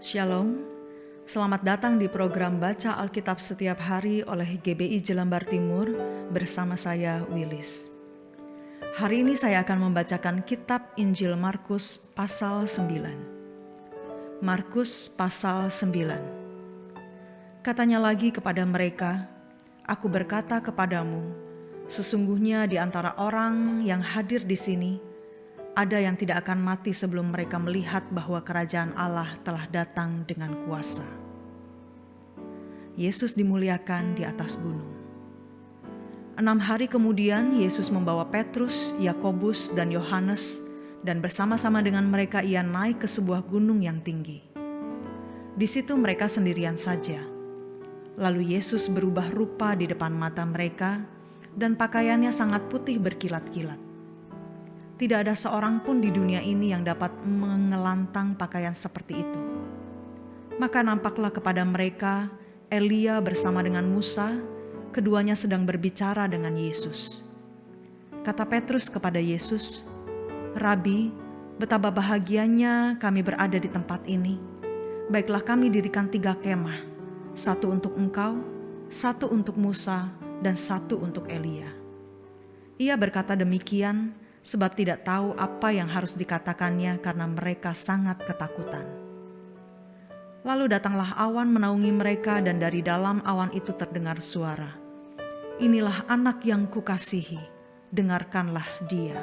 Shalom, selamat datang di program Baca Alkitab Setiap Hari oleh GBI Jelambar Timur bersama saya Willis. Hari ini saya akan membacakan kitab Injil Markus pasal 9. Markus pasal 9. Katanya lagi kepada mereka, "Aku berkata kepadamu, sesungguhnya di antara orang yang hadir di sini, ada yang tidak akan mati sebelum mereka melihat bahwa kerajaan Allah telah datang dengan kuasa." Yesus dimuliakan di atas gunung. 6 hari kemudian Yesus membawa Petrus, Yakobus, dan Yohanes, dan bersama-sama dengan mereka ia naik ke sebuah gunung yang tinggi. Di situ mereka sendirian saja. Lalu Yesus berubah rupa di depan mata mereka, dan pakaiannya sangat putih berkilat-kilat. Tidak ada seorang pun di dunia ini yang dapat mengelantang pakaian seperti itu. Maka nampaklah kepada mereka Elia bersama dengan Musa, keduanya sedang berbicara dengan Yesus. Kata Petrus kepada Yesus, "Rabi, betapa bahagianya kami berada di tempat ini. Baiklah kami dirikan 3 kemah, 1 untuk engkau, 1 untuk Musa, dan 1 untuk Elia." Ia berkata demikian sebab tidak tahu apa yang harus dikatakannya karena mereka sangat ketakutan. Lalu datanglah awan menaungi mereka dan dari dalam awan itu terdengar suara, "Inilah anak yang kukasihi, dengarkanlah dia."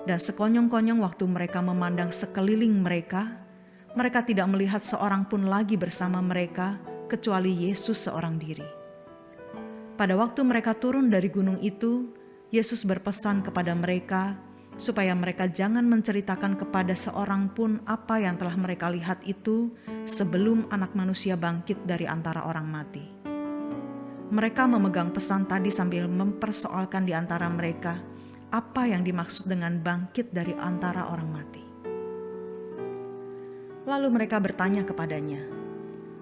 Dan sekonyong-konyong waktu mereka memandang sekeliling mereka, mereka tidak melihat seorang pun lagi bersama mereka kecuali Yesus seorang diri. Pada waktu mereka turun dari gunung itu, Yesus berpesan kepada mereka supaya mereka jangan menceritakan kepada seorang pun apa yang telah mereka lihat itu sebelum Anak Manusia bangkit dari antara orang mati. Mereka memegang pesan tadi sambil mempersoalkan di antara mereka apa yang dimaksud dengan bangkit dari antara orang mati. Lalu mereka bertanya kepadanya,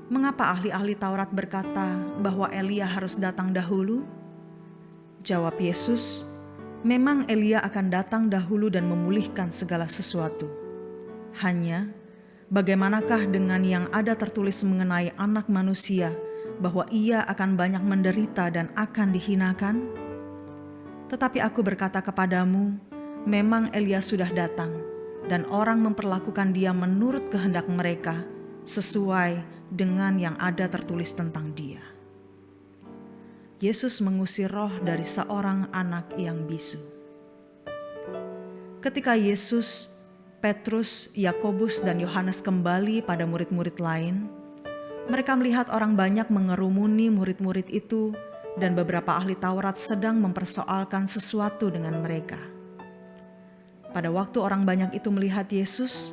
"Mengapa ahli-ahli Taurat berkata bahwa Elia harus datang dahulu?" Jawab Yesus, "Memang Elia akan datang dahulu dan memulihkan segala sesuatu. Hanya, bagaimanakah dengan yang ada tertulis mengenai Anak Manusia, bahwa ia akan banyak menderita dan akan dihinakan? Tetapi aku berkata kepadamu, memang Elia sudah datang, dan orang memperlakukan dia menurut kehendak mereka, sesuai dengan yang ada tertulis tentang dia." Yesus mengusir roh dari seorang anak yang bisu. Ketika Yesus, Petrus, Yakobus, dan Yohanes kembali pada murid-murid lain, mereka melihat orang banyak mengerumuni murid-murid itu dan beberapa ahli Taurat sedang mempersoalkan sesuatu dengan mereka. Pada waktu orang banyak itu melihat Yesus,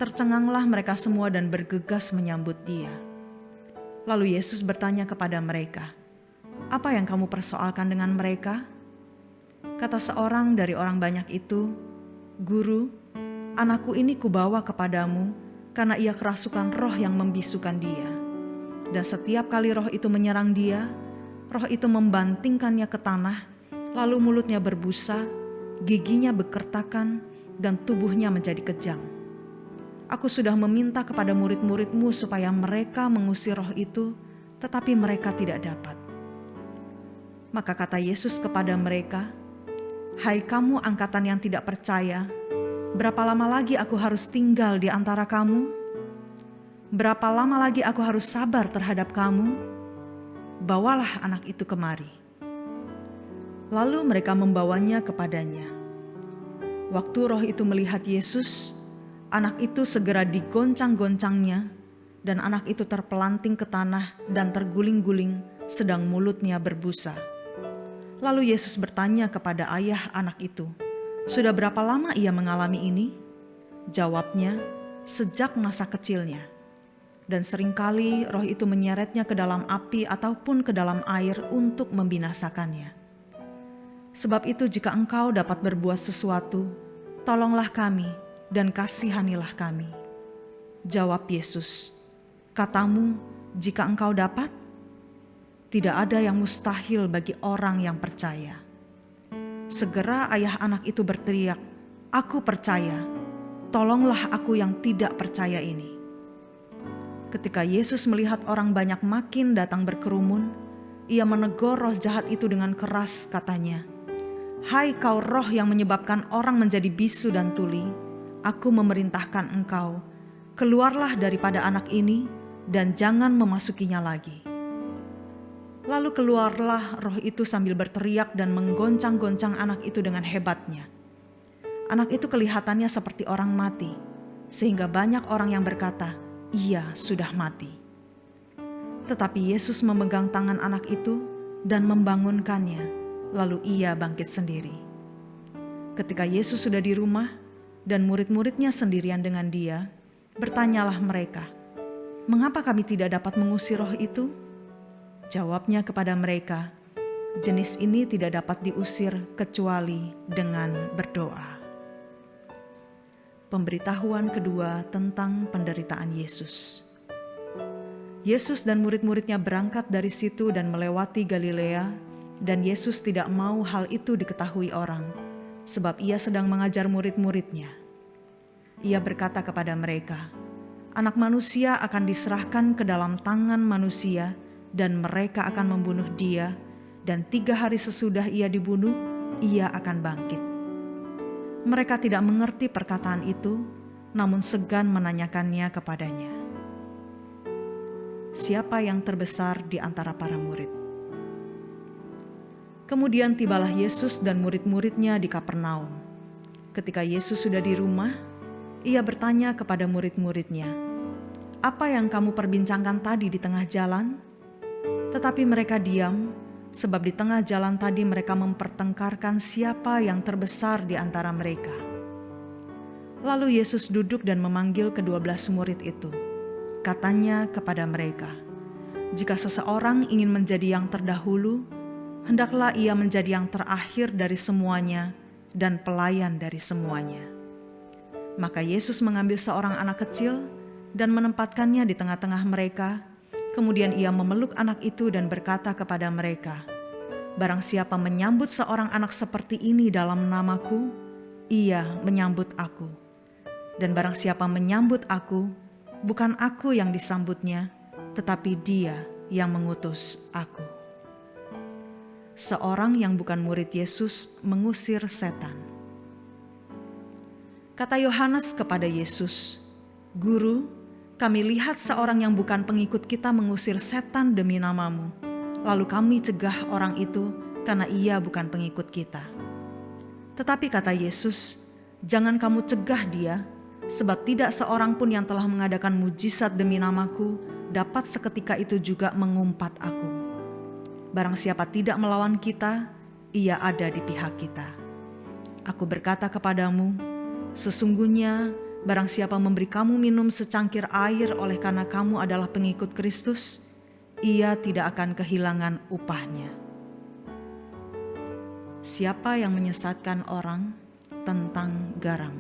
tercenganglah mereka semua dan bergegas menyambut dia. Lalu Yesus bertanya kepada mereka, "Apa yang kamu persoalkan dengan mereka?" Kata seorang dari orang banyak itu, "Guru, anakku ini kubawa kepadamu karena ia kerasukan roh yang membisukan dia. Dan setiap kali roh itu menyerang dia, roh itu membantingkannya ke tanah, lalu mulutnya berbusa, giginya bekertakan, dan tubuhnya menjadi kejang. Aku sudah meminta kepada murid-muridmu supaya mereka mengusir roh itu, tetapi mereka tidak dapat." Maka kata Yesus kepada mereka, "Hai kamu angkatan yang tidak percaya, berapa lama lagi aku harus tinggal di antara kamu? Berapa lama lagi aku harus sabar terhadap kamu? Bawalah anak itu kemari." Lalu mereka membawanya kepadanya. Waktu roh itu melihat Yesus, anak itu segera digoncang-goncangnya, dan anak itu terpelanting ke tanah dan terguling-guling, sedang mulutnya berbusa. Lalu Yesus bertanya kepada ayah anak itu, "Sudah berapa lama ia mengalami ini?" Jawabnya, "Sejak masa kecilnya. Dan seringkali roh itu menyeretnya ke dalam api ataupun ke dalam air untuk membinasakannya. Sebab itu jika engkau dapat berbuat sesuatu, tolonglah kami dan kasihanilah kami." Jawab Yesus, "Katamu, jika engkau dapat? Tidak ada yang mustahil bagi orang yang percaya." Segera ayah anak itu berteriak, "Aku percaya, tolonglah aku yang tidak percaya ini." Ketika Yesus melihat orang banyak makin datang berkerumun, ia menegur roh jahat itu dengan keras, katanya, "Hai kau roh yang menyebabkan orang menjadi bisu dan tuli, aku memerintahkan engkau, keluarlah daripada anak ini dan jangan memasukinya lagi." Lalu keluarlah roh itu sambil berteriak dan menggoncang-goncang anak itu dengan hebatnya. Anak itu kelihatannya seperti orang mati, sehingga banyak orang yang berkata, "Ia sudah mati." Tetapi Yesus memegang tangan anak itu dan membangunkannya, lalu ia bangkit sendiri. Ketika Yesus sudah di rumah dan murid-muridnya sendirian dengan dia, bertanyalah mereka, "Mengapa kami tidak dapat mengusir roh itu?" Jawabnya kepada mereka, "Jenis ini tidak dapat diusir kecuali dengan berdoa." Pemberitahuan kedua tentang penderitaan Yesus. Yesus dan murid-muridnya berangkat dari situ dan melewati Galilea, dan Yesus tidak mau hal itu diketahui orang, sebab ia sedang mengajar murid-muridnya. Ia berkata kepada mereka, "Anak manusia akan diserahkan ke dalam tangan manusia, dan mereka akan membunuh dia, dan 3 hari sesudah ia dibunuh, ia akan bangkit." Mereka tidak mengerti perkataan itu, namun segan menanyakannya kepadanya. Siapa yang terbesar di antara para murid? Kemudian tibalah Yesus dan murid-muridnya di Kapernaum. Ketika Yesus sudah di rumah, ia bertanya kepada murid-muridnya, "Apa yang kamu perbincangkan tadi di tengah jalan?" Tetapi mereka diam, sebab di tengah jalan tadi mereka mempertengkarkan siapa yang terbesar di antara mereka. Lalu Yesus duduk dan memanggil ke-12 murid itu. Katanya kepada mereka, "Jika seseorang ingin menjadi yang terdahulu, hendaklah ia menjadi yang terakhir dari semuanya dan pelayan dari semuanya." Maka Yesus mengambil seorang anak kecil dan menempatkannya di tengah-tengah mereka. Kemudian ia memeluk anak itu dan berkata kepada mereka, "Barang siapa menyambut seorang anak seperti ini dalam namaku, ia menyambut aku. Dan barang siapa menyambut aku, bukan aku yang disambutnya, tetapi dia yang mengutus aku." Seorang yang bukan murid Yesus mengusir setan. Kata Yohanes kepada Yesus, "Guru, kami lihat seorang yang bukan pengikut kita mengusir setan demi namamu. Lalu kami cegah orang itu karena ia bukan pengikut kita." Tetapi kata Yesus, "Jangan kamu cegah dia, sebab tidak seorang pun yang telah mengadakan mujizat demi namaku dapat seketika itu juga mengumpat aku. Barang siapa tidak melawan kita, ia ada di pihak kita. Aku berkata kepadamu, sesungguhnya barang siapa memberi kamu minum secangkir air oleh karena kamu adalah pengikut Kristus, ia tidak akan kehilangan upahnya." Siapa yang menyesatkan orang tentang garam?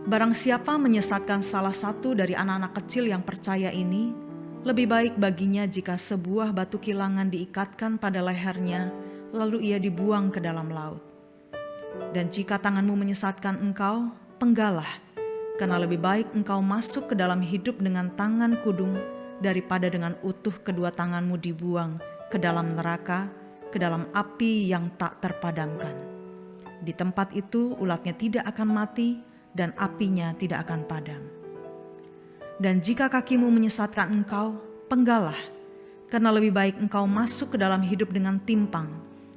Barang siapa menyesatkan salah satu dari anak-anak kecil yang percaya ini, lebih baik baginya jika sebuah batu kilangan diikatkan pada lehernya, lalu ia dibuang ke dalam laut. Dan jika tanganmu menyesatkan engkau, penggalah, karena lebih baik engkau masuk ke dalam hidup dengan tangan kudung daripada dengan utuh kedua tanganmu dibuang ke dalam neraka, ke dalam api yang tak terpadamkan. Di tempat itu ulatnya tidak akan mati dan apinya tidak akan padam. Dan jika kakimu menyesatkan engkau, penggalah, karena lebih baik engkau masuk ke dalam hidup dengan timpang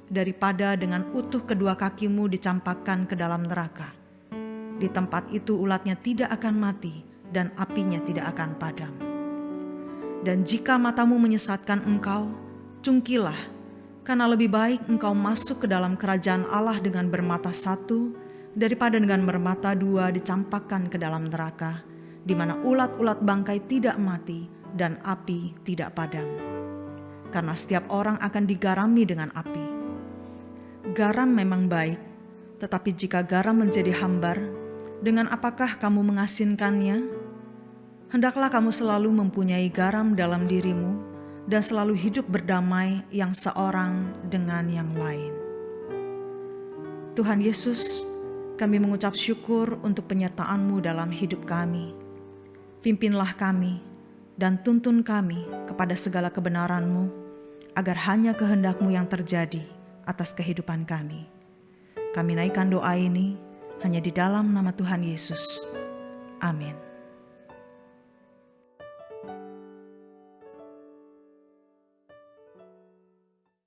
daripada dengan utuh kedua kakimu dicampakkan ke dalam neraka. Di tempat itu ulatnya tidak akan mati dan apinya tidak akan padam. Dan jika matamu menyesatkan engkau, cungkilah, karena lebih baik engkau masuk ke dalam kerajaan Allah dengan bermata satu daripada dengan bermata dua dicampakkan ke dalam neraka, di mana ulat-ulat bangkai tidak mati dan api tidak padam. Karena setiap orang akan digarami dengan api. Garam memang baik, tetapi jika garam menjadi hambar, dengan apakah kamu mengasinkannya? Hendaklah kamu selalu mempunyai garam dalam dirimu dan selalu hidup berdamai yang seorang dengan yang lain. Tuhan Yesus, kami mengucap syukur untuk penyertaan-Mu dalam hidup kami. Pimpinlah kami dan tuntun kami kepada segala kebenaran-Mu, agar hanya kehendak-Mu yang terjadi atas kehidupan kami. Kami naikkan doa ini hanya di dalam nama Tuhan Yesus. Amin.